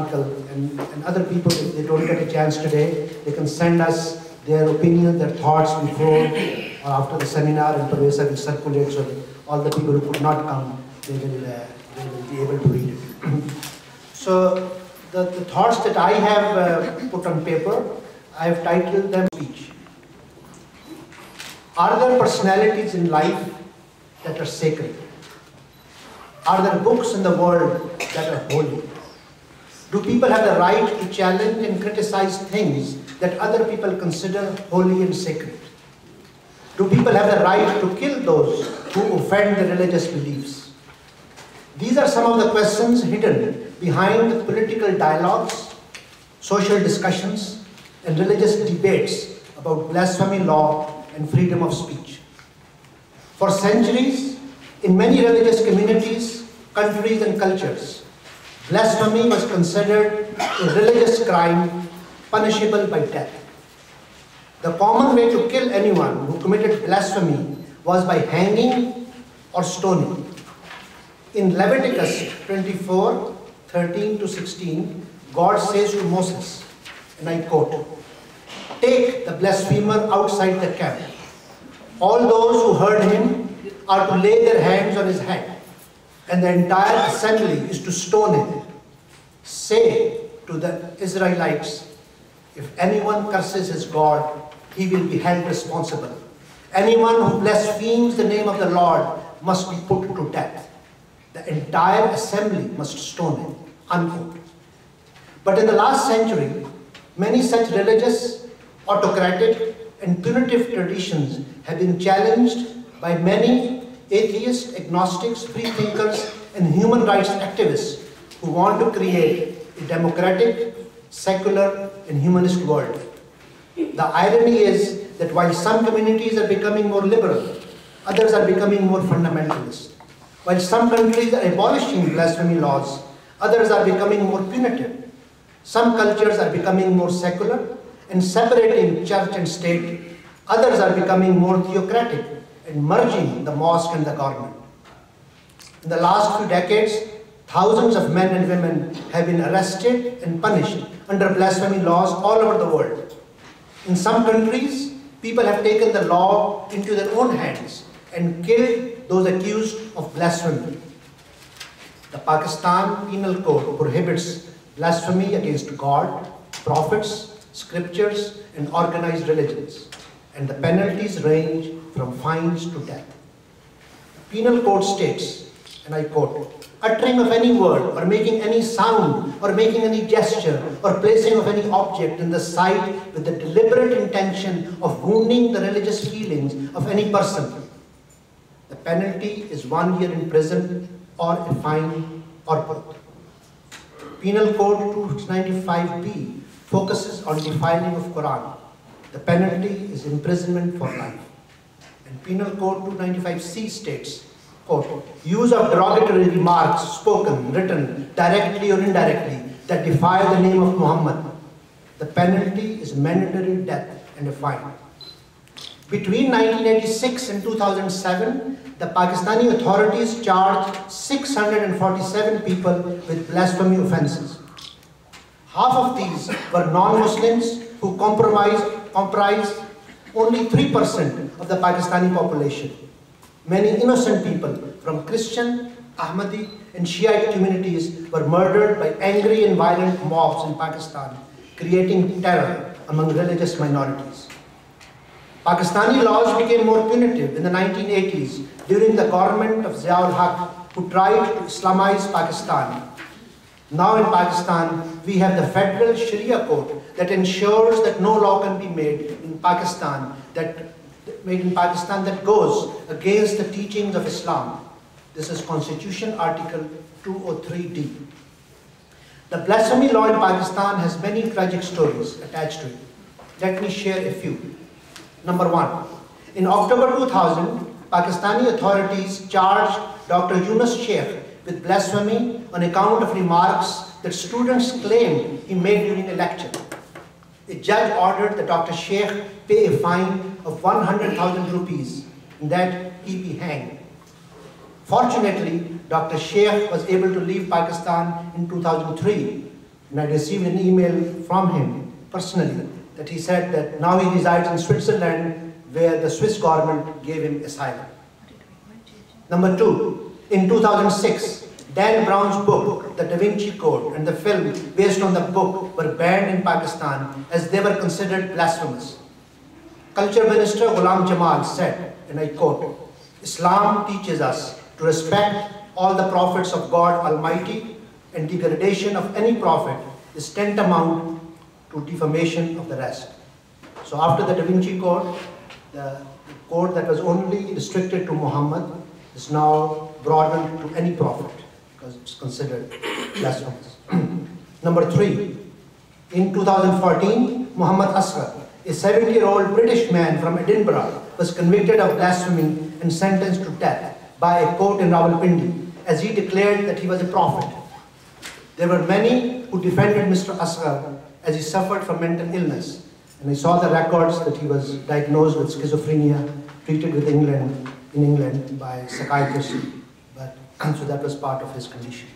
and other people, if they don't get a chance today, they can send us their opinion, their thoughts before or after the seminar, and Parvesa will circulate so that all the people who could not come, they will be able to read it. So the thoughts that I have put on paper, I have titled them Speech. Are there personalities in life that are sacred? Are there books in the world that are holy? Do people have the right to challenge and criticize things that other people consider holy and sacred? Do people have the right to kill those who offend their religious beliefs? These are some of the questions hidden behind the political dialogues, social discussions, and religious debates about blasphemy law and freedom of speech. For centuries, in many religious communities, countries, and cultures, blasphemy was considered a religious crime punishable by death. The common way to kill anyone who committed blasphemy was by hanging or stoning. In Leviticus 24, 13 to 16, God says to Moses, and I quote, "Take the blasphemer outside the camp. All those who heard him are to lay their hands on his head, and the entire assembly is to stone him. Say to the Israelites, if anyone curses his God, he will be held responsible. Anyone who blasphemes the name of the Lord must be put to death. The entire assembly must stone him." Unquote. But in the last century, many such religious, autocratic, and punitive traditions have been challenged by many atheists, agnostics, freethinkers, and human rights activists who want to create a democratic, secular, and humanist world. The irony is that while some communities are becoming more liberal, others are becoming more fundamentalist. While some countries are abolishing blasphemy laws, others are becoming more punitive. Some cultures are becoming more secular and separating church and state. Others are becoming more theocratic and merging the mosque and the government. In the last few decades, thousands of men and women have been arrested and punished under blasphemy laws all over the world. In some countries, people have taken the law into their own hands and killed those accused of blasphemy. The Pakistan Penal Code prohibits blasphemy against God, prophets, scriptures, and organized religions, and the penalties range from fines to death. Penal Code states, and I quote, "Uttering of any word or making any sound or making any gesture or placing of any object in the sight with the deliberate intention of wounding the religious feelings of any person. The penalty is 1 year in prison or a fine or both." Penal Code 295B focuses on defiling of Quran. The penalty is imprisonment for life. And Penal Code 295C states, quote, "Use of derogatory remarks spoken, written, directly or indirectly, that defy the name of Muhammad. The penalty is mandatory death and a fine." Between 1986 and 2007, the Pakistani authorities charged 647 people with blasphemy offenses. Half of these were non-Muslims who comprise only 3% of the Pakistani population. Many innocent people from Christian, Ahmadi, and Shiite communities were murdered by angry and violent mobs in Pakistan, creating terror among religious minorities. Pakistani laws became more punitive in the 1980s during the government of Ziaul Haq, who tried to Islamize Pakistan. Now in Pakistan, we have the federal Sharia code that ensures that no law can be made in Pakistan that goes against the teachings of Islam. This is Constitution Article 203D. The blasphemy law in Pakistan has many tragic stories attached to it. Let me share a few. Number 1. In October 2000, Pakistani authorities charged Dr. Yunus Sheikh with blasphemy on account of remarks that students claimed he made during a lecture. A judge ordered that Dr. Sheikh pay a fine of 100,000 rupees and that he be hanged. Fortunately, Dr. Sheikh was able to leave Pakistan in 2003, And I received an email from him personally that he said that now he resides in Switzerland, where the Swiss government gave him asylum. Number 2, in 2006, Dan Brown's book, The Da Vinci Code, and the film based on the book were banned in Pakistan as they were considered blasphemous. Culture Minister Ghulam Jamal said, and I quote, "Islam teaches us to respect all the prophets of God Almighty, and degradation of any prophet is tantamount to defamation of the rest." So after the Da Vinci Code, the code that was only restricted to Muhammad is now broadened to any prophet because it's considered blasphemous. Number 3, in 2014, Muhammad Asghar, a 70-year-old British man from Edinburgh, was convicted of blasphemy and sentenced to death by a court in Rawalpindi, as he declared that he was a prophet. There were many who defended Mr. Asghar as he suffered from mental illness, and I saw the records that he was diagnosed with schizophrenia, treated in England by psychiatrists, but so that was part of his condition.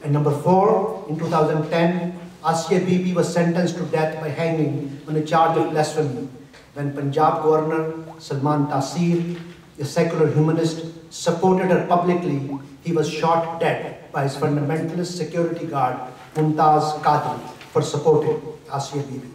And number 4, in 2010, Asiya Bibi was sentenced to death by hanging on a charge of blasphemy when Punjab Governor Salman Taseer, a secular humanist, supported her publicly. He was shot dead by his fundamentalist security guard Mumtaz Qadri for supporting Asiya Bibi.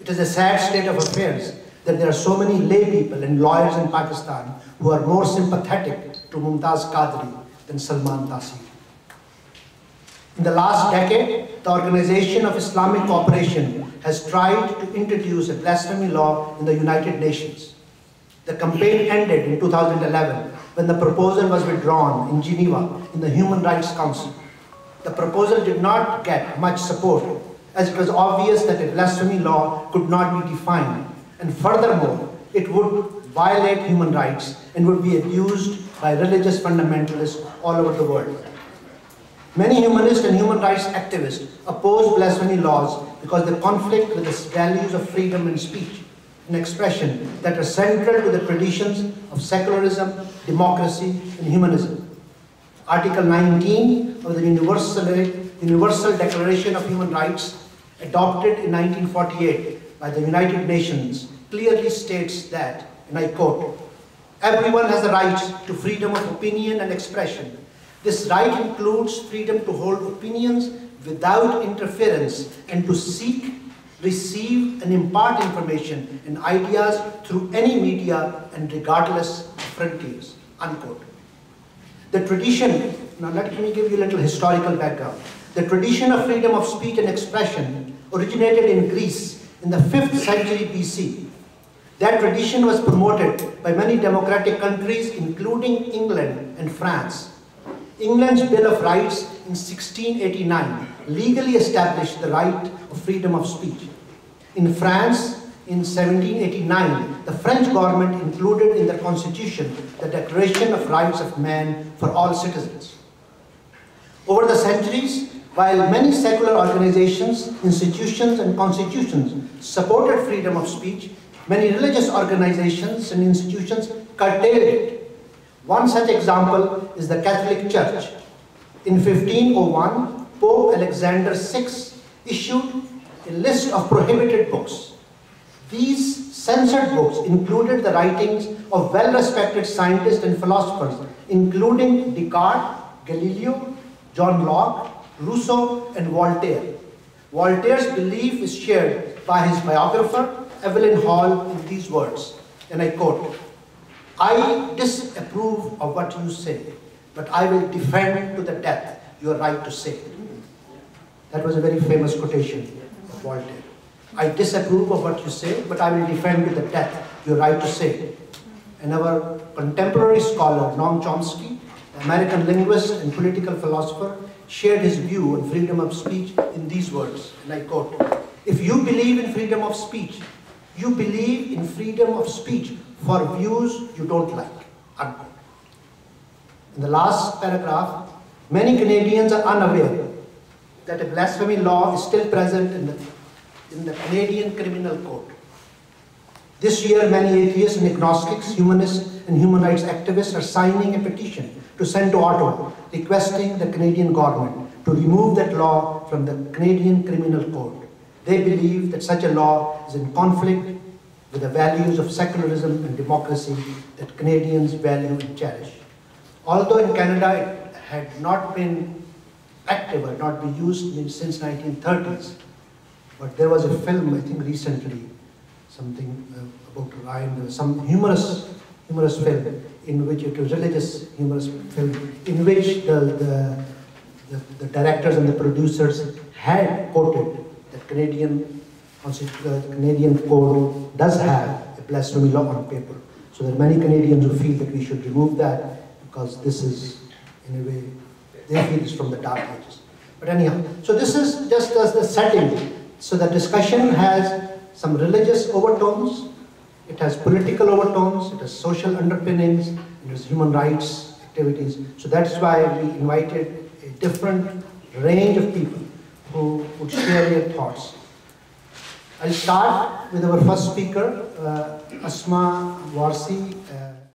It is a sad state of affairs that there are so many lay people and lawyers in Pakistan who are more sympathetic to Mumtaz Qadri than Salman Taseer. In the last decade, the Organization of Islamic Cooperation has tried to introduce a blasphemy law in the United Nations. The campaign ended in 2011 when the proposal was withdrawn in Geneva in the Human Rights Council. The proposal did not get much support, as it was obvious that a blasphemy law could not be defined, and furthermore, it would violate human rights and would be abused by religious fundamentalists all over the world. Many humanist and human rights activists oppose blasphemy laws because they conflict with the values of freedom and speech and expression that are central to the traditions of secularism, democracy, and humanism. Article 19 of the Universal Declaration of Human Rights, adopted in 1948 by the United Nations, clearly states that, and I quote, "Everyone has the right to freedom of opinion and expression. This right includes freedom to hold opinions without interference and to seek, receive, and impart information and ideas through any media and regardless of frontiers," unquote. The tradition, now let me give you a little historical background. The tradition of freedom of speech and expression originated in Greece in the 5th century BC. That tradition was promoted by many democratic countries, including England and France. England's Bill of Rights in 1689 legally established the right of freedom of speech. In France, in 1789, the French government included in their constitution the Declaration of Rights of Man for all citizens. Over the centuries, while many secular organizations, institutions, and constitutions supported freedom of speech, many religious organizations and institutions curtailed it. One such example is the Catholic Church. In 1501, Pope Alexander VI issued a list of prohibited books. These censored books included the writings of well-respected scientists and philosophers, including Descartes, Galileo, John Locke, Rousseau, and Voltaire. Voltaire's belief is shared by his biographer, Evelyn Hall, in these words, and I quote, "I disapprove of what you say, but I will defend to the death your right to say it." That was a very famous quotation of Voltaire. "I disapprove of what you say, but I will defend to the death your right to say it." And our contemporary scholar, Noam Chomsky, American linguist and political philosopher, shared his view on freedom of speech in these words, and I quote, "If you believe in freedom of speech, you believe in freedom of speech for views you don't like," unquote. In the last paragraph, many Canadians are unaware that a blasphemy law is still present in the Canadian Criminal Code. This year, many atheists and agnostics, humanists, and human rights activists are signing a petition to send to Ottawa, requesting the Canadian government to remove that law from the Canadian Criminal Code. They believe that such a law is in conflict with the values of secularism and democracy that Canadians value and cherish. Although in Canada it had not been active or not been used since 1930s, but there was a film, I think recently, something about Ryan, there was some humorous film in which it was religious humorous film in which the directors and the producers had quoted that Canadian code does have a blasphemy law on paper. So there are many Canadians who feel that we should remove that because this is, in a way, they feel it's from the Dark Ages. But anyhow, so this is just as the setting. So the discussion has some religious overtones, it has political overtones, it has social underpinnings, it has human rights activities. So that's why we invited a different range of people who would share their thoughts. I'll start with our first speaker, Asma Warsi.